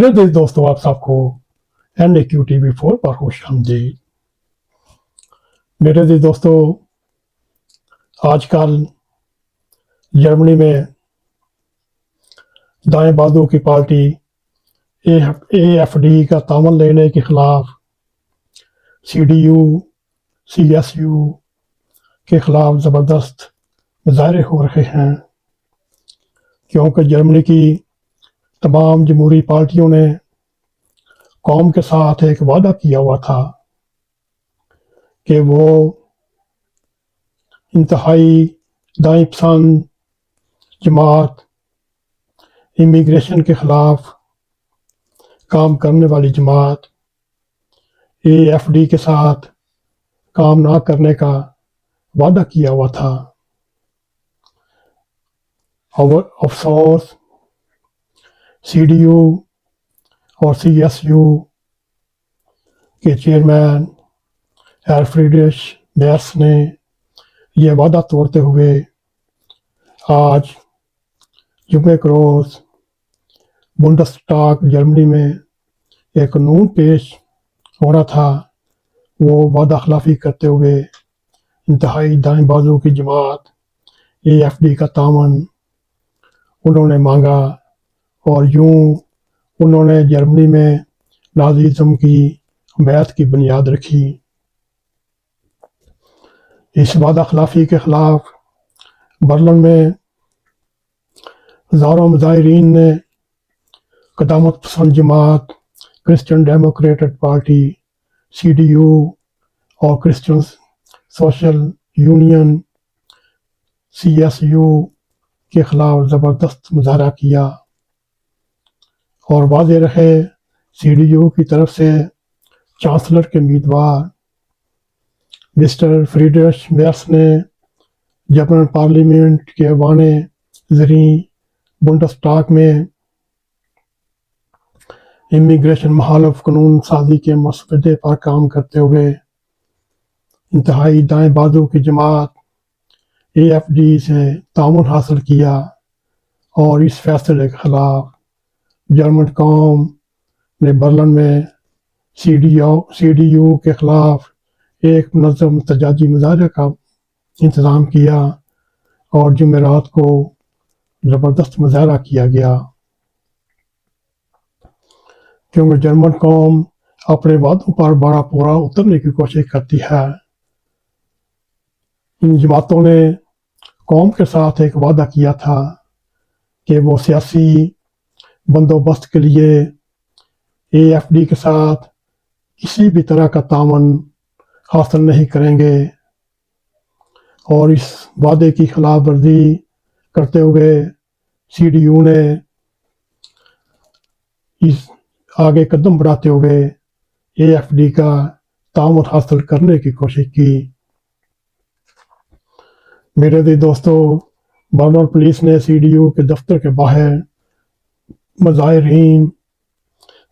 मेरे देश दोस्तों, आप सबको NAQTV4 पर खुश आमदीद। मेरे देश दोस्तों, आजकल जर्मनी में दाएं बाजू की पार्टी AFD का तामन लेने के खिलाफ CDU, CSU के खिलाफ ज़बरदस्त मुजाहरे हो रहे हैं, क्योंकि जर्मनी की तमाम जमहूरी पार्टियों ने कौम के साथ एक वादा किया हुआ था कि वो इंतहाई दाएं पसंद जमात इमिग्रेशन के खिलाफ काम करने वाली जमात AFD के साथ काम ना करने का वादा किया हुआ था। और अफसोस CDU और CSU के चेयरमैन फ्रीडरिश मेर्स ने यह वादा तोड़ते हुए आज जुमे के रोज बुंडस्टाग जर्मनी में एक कानून पेश होना था। वो वादा खिलाफी करते हुए इंतहाई दाएं बाजू की जमात AFD का तामन उन्होंने मांगा, और यूं उन्होंने जर्मनी में नाजीज़म की हमायत की बुनियाद रखी। इस वादा खिलाफी के खिलाफ बर्लिन में हजारों मुजाहिरीन ने कदामत पसंद जमात क्रिश्चियन डेमोक्रेटिक पार्टी CDU और क्रिश्चियन सोशल यूनियन CSU के खिलाफ ज़बरदस्त मुजाहरा किया। और वाज़ेह रहे, CDU की तरफ से चांसलर के उम्मीदवार मिस्टर फ्रीडरिश मेर्स ने जर्मन पार्लियामेंट के ऐवान ज़रीं बुंडस्टाग में इमिग्रेशन मुखालिफ कानून साजी के मसवदे पर काम करते हुए इंतहाई दाएं बाजू की जमात AFD से तामुन हासिल किया, और इस फैसले के खिलाफ जर्मन कौम ने बर्लिन में CDU के खिलाफ एक मुनज़्ज़म एहतजाजी मुजाहरे का इंतज़ाम किया, और जुमेरात को ज़बरदस्त मुजाहरा किया गया, क्योंकि जर्मन कौम अपने वादों पर बड़ा पूरा उतरने की कोशिश करती है। इन जमातों ने कौम के साथ एक वादा किया था कि वो सियासी बंदोबस्त के लिए AFD के साथ किसी भी तरह का तामन हासिल नहीं करेंगे, और इस वादे की खिलाफ वर्जी करते हुए CDU ने इस आगे कदम बढ़ाते हुए AFD का तामुन हासिल करने की कोशिश की। मेरे दोस्तों, बर्लिन पुलिस ने CDU के दफ्तर के बाहर मुजाहिरीन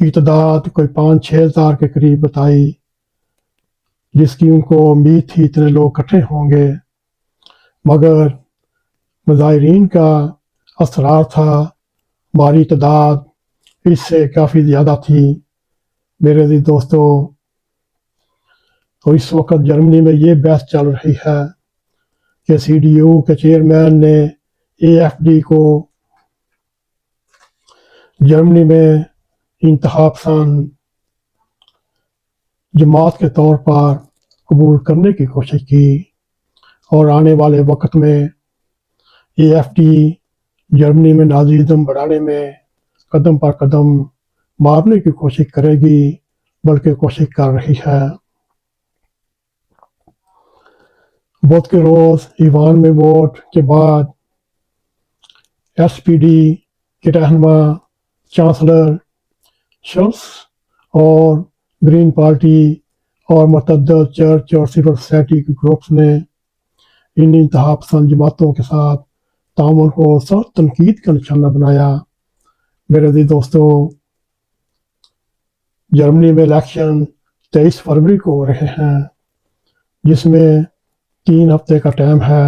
की तादाद कोई 5-6 हज़ार के करीब बताई, जिसकी उनको उम्मीद थी इतने लोग इकट्ठे होंगे, मगर मुजाहिरीन का असरार था, हमारी तादाद इससे काफ़ी ज़्यादा थी। मेरे दोस्तों, तो इस वक्त जर्मनी में ये बहस चल रही है कि CDU के चेयरमैन ने AFD को जर्मनी में इंतहा पसंद जमात के तौर पर कबूल करने की कोशिश की, और आने वाले वक्त में AFD जर्मनी में नाजीज़म बढ़ाने में कदम पर कदम मारने की कोशिश करेगी, बल्कि कोशिश कर रही है। बुध के रोज ईवान में वोट के बाद SPD के रहनुमा चांसलर शोल्स और ग्रीन पार्टी और मुतअद्दिद चर्च और सिविल सोसाइटी के ग्रुप्स ने इन इंतहा पसंद जमातों के साथ तामुन को सख्त तनकीद का निशाना बनाया। मेरे दोस्तों, जर्मनी में इलेक्शन 23 फरवरी को हो रहे हैं, जिसमें 3 हफ्ते का टाइम है,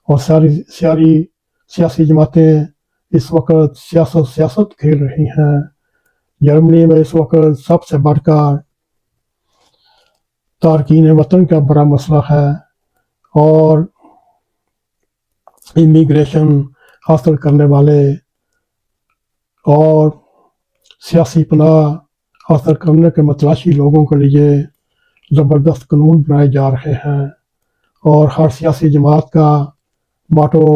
और सारी सियासी जमातें इस वक्त सियासत खेल रही हैं। जर्मनी में इस वक्त सबसे बढ़कर तारकीन वतन का बड़ा मसला है और इमिग्रेशन हासिल करने वाले और सियासी पनाह हासिल करने के मतलाशी लोगों के लिए ज़बरदस्त कानून बनाए जा रहे हैं और हर सियासी जमात का माटो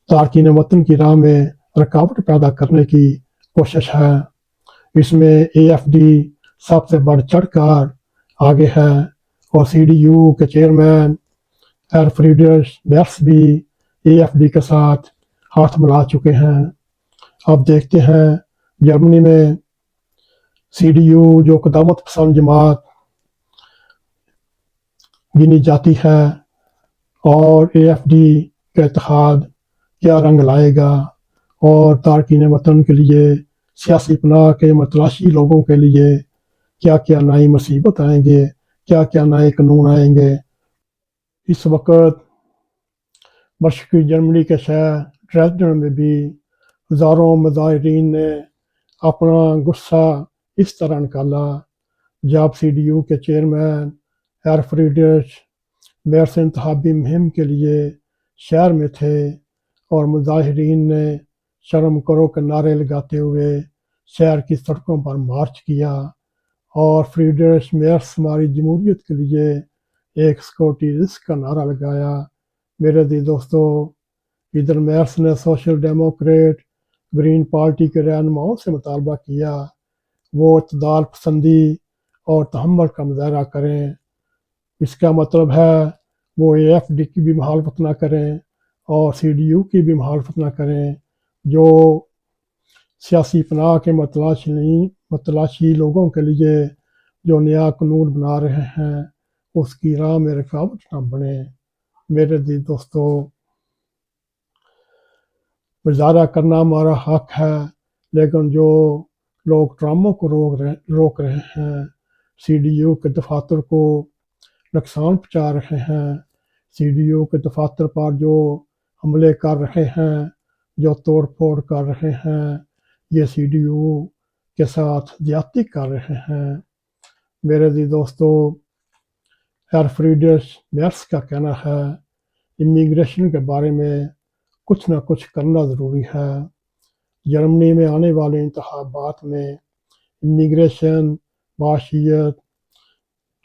तारकीन वतन की राह में रुकावट पैदा करने की कोशिश है। इसमें AFD सबसे बढ़ चढ़कर आगे है और CDU के चेयरमैन फ्रीडरिश मेर्स भी AFD के साथ हाथ मिला चुके हैं। अब देखते हैं जर्मनी में CDU जो कदामत पसंद जमात गिनी जाती है और AFD का इत्तेहाद क्या रंग लाएगा और तारकीन वतन के लिए सियासी पनाह के मतलाशी लोगों के लिए क्या क्या नई मुसीबत आएंगे, क्या क्या नए कानून आएंगे। इस वक्त मशरक़ी जर्मनी के शहर ड्रेसडन में भी हज़ारों मुजाहिरीन ने अपना गुस्सा इस तरह निकाला जब CDU के चेयरमैन फ्रीडरिश मेर्स इंतखाबी मुहिम के लिए शहर में थे और मुजाहिरीन ने शर्म करो के नारे लगाते हुए शहर की सड़कों पर मार्च किया और फ्रीडरिश मेर्स हमारी जमहूरियत के लिए एक सिक्योरिटी रिस्क का नारा लगाया। मेरे दोस्तों, इधर मेर्स ने सोशल डेमोक्रेट ग्रीन पार्टी के रहनुमाओं से मुतालबा किया वो इत्तदाल पसंदी और तहम्मुल का मुजाहरा करें। इसका मतलब है वो AFD की भी मुखालफत ना करें और CDU की भी मुखालफत ना करें जो सियासी पनाह के मतलाशी लोगों के लिए जो नया कानून बना रहे हैं उसकी राह में रुकावट ना बने। मेरे दोस्तों, मुजाहरा करना हमारा हक है लेकिन जो लोग ड्रामों को रोक रहे हैं, CDU के दफातर को नुकसान पहुँचा रहे हैं, CDU के दफातर पर जो हमले कर रहे हैं, जो तोड़ फोड़ कर रहे हैं, ये CDU के साथ ज्यादती कर रहे हैं। मेरे दोस्तों, फ्रीडरिश मेर्स का कहना है इमिग्रेशन के बारे में कुछ ना कुछ करना ज़रूरी है। जर्मनी में आने वाले इंतखाबात में इमिग्रेशन, माशियत,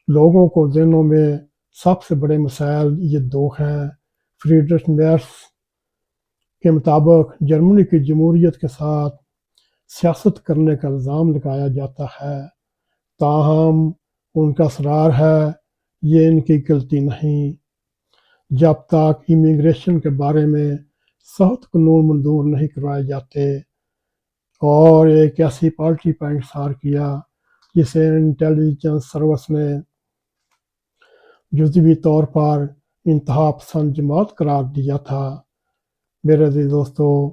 लोगों को जहनों में सबसे बड़े मसाइल ये दो हैं। फ्रीडरिश मेर्स के मुताबिक जर्मनी की जमहूरियत के साथ सियासत करने का इल्ज़ाम लगाया जाता है, ताहम उनका असरार है ये इनकी गलती नहीं। जब तक इमिग्रेशन के बारे में सख्त कानून मंजूर नहीं करवाए जाते और एक ऐसी पॉलिसी पर इंसार किया जिसे इंटेलिजेंस सर्विस ने जुज़वी तौर पर इंतहा पसंद जमात करार दिया था। मेरे दोस्तों,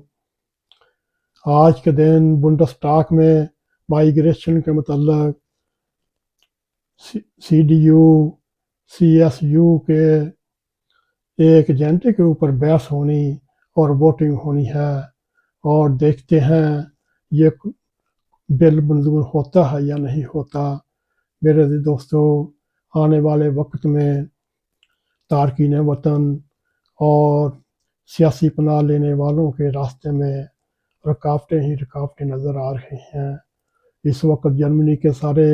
आज के दिन बुंडस्टाग में माइग्रेशन के मतलब CDU, CSU के एक एजेंडे के ऊपर बहस होनी और वोटिंग होनी है और देखते हैं ये बिल मंजूर होता है या नहीं होता। मेरे दोस्तों, आने वाले वक्त में तारकीन वतन और सियासी पनाह लेने वालों के रास्ते में रुकावटें ही रुकावटें नज़र आ रही हैं। इस वक्त जर्मनी के सारे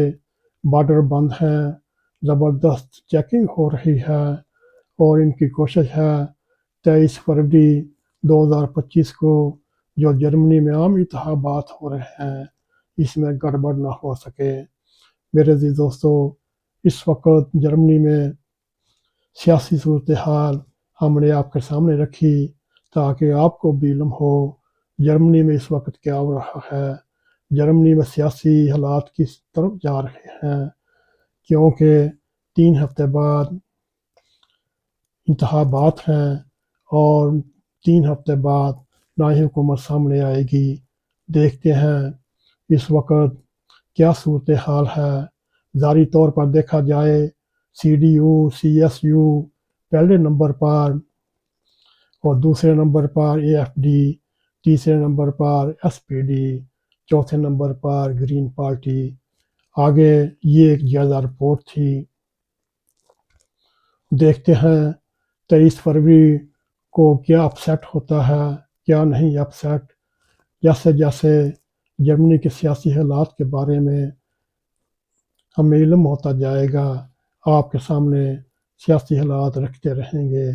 बॉर्डर बंद हैं, ज़बरदस्त चेकिंग हो रही है और इनकी कोशिश है 23 फरवरी 2025 को जो जर्मनी में आम इंतखाबात हो रहे हैं इसमें गड़बड़ ना हो सके। मेरे दोस्तों, इस वक्त जर्मनी में सियासी सूरत हाल हमने आपके सामने रखी ताकि आपको भी इल्म हो जर्मनी में इस वक्त क्या हो रहा है। जर्मनी में सियासी हालात किस तरफ जा रहे हैं क्योंकि 3 हफ्ते बाद इंतखाबात हैं और 3 हफ्ते बाद नई हुकूमत सामने आएगी। देखते हैं इस वक्त क्या सूरत हाल है। ज़ारी तौर पर देखा जाए CDU, CSU पहले नंबर पर और दूसरे नंबर पर AFD, तीसरे नंबर पर SPD, چوتھے نمبر پر گرین پارٹی. آگے یہ ایک جائزہ رپورٹ تھی. دیکھتے ہیں 23 فروری کو کیا اپسیٹ ہوتا ہے کیا نہیں اپسیٹ. جیسے جیسے جرمنی کے سیاسی حالات کے بارے میں ہمیں علم ہوتا جائے گا آپ کے سامنے سیاسی حالات رکھتے رہیں گے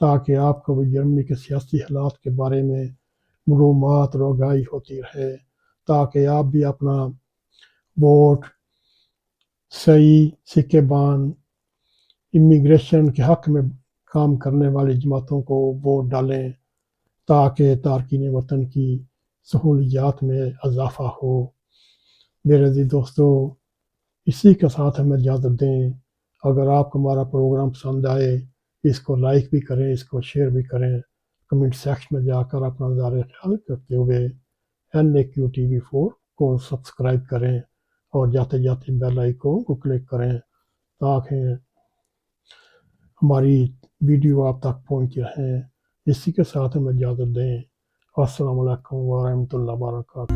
تاکہ آپ کو بھی جرمنی کے سیاسی حالات کے بارے میں معلومات اور آگاہی ہوتی رہے تاکہ آپ بھی اپنا ووٹ صحیح سکے بان امیگریشن کے حق میں کام کرنے والی جماعتوں کو ووٹ ڈالیں تاکہ تارکین وطن کی سہولیات میں اضافہ ہو. میرے عزیز دوستو اسی کے ساتھ ہمیں اجازت دیں. اگر آپ کو ہمارا پروگرام پسند آئے اس کو لائک بھی کریں اس کو شیئر بھی کریں. کمنٹ سیکشن میں جا کر اپنا نظر خیال کرتے ہوئے NAQTV4 کو سبسکرائب کریں اور جاتے جاتے بیل آئیکن کو کلک کریں تاکہ ہماری ویڈیو آپ تک پہنچتی رہیں. اسی کے ساتھ ہمیں اجازت دیں. السلام علیکم ورحمۃ اللہ وبرکاتہ.